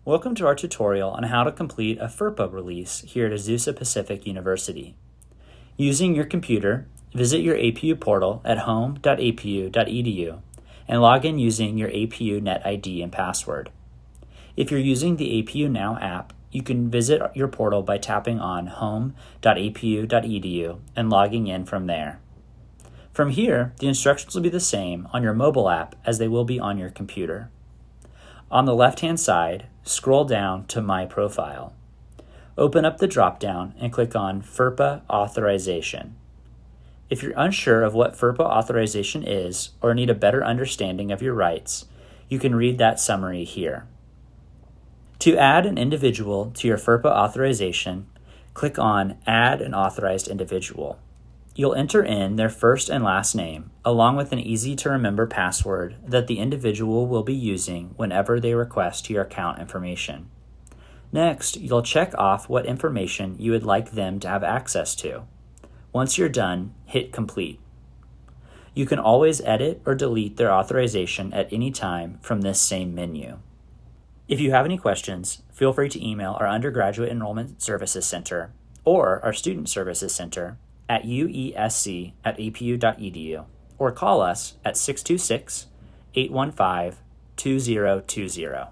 Welcome to our tutorial on how to complete a FERPA release here at Azusa Pacific University. Using your computer, visit your APU portal at home.apu.edu and log in using your APU Net ID and password. If you're using the APU Now app, you can visit your portal by tapping on home.apu.edu and logging in from there. From here, the instructions will be the same on your mobile app as they will be on your computer. On the left-hand side, scroll down to My Profile. Open up the drop-down and click on FERPA Authorization. If you're unsure of what FERPA Authorization is or need a better understanding of your rights, you can read that summary here. To add an individual to your FERPA authorization, click on Add an Authorized Individual. You'll enter in their first and last name, along with an easy-to-remember password that the individual will be using whenever they request your account information. Next, you'll check off what information you would like them to have access to. Once you're done, hit Complete. You can always edit or delete their authorization at any time from this same menu. If you have any questions, feel free to email our Undergraduate Enrollment Services Center or our Student Services Center at uesc@apu.edu or call us at 626-815-2020.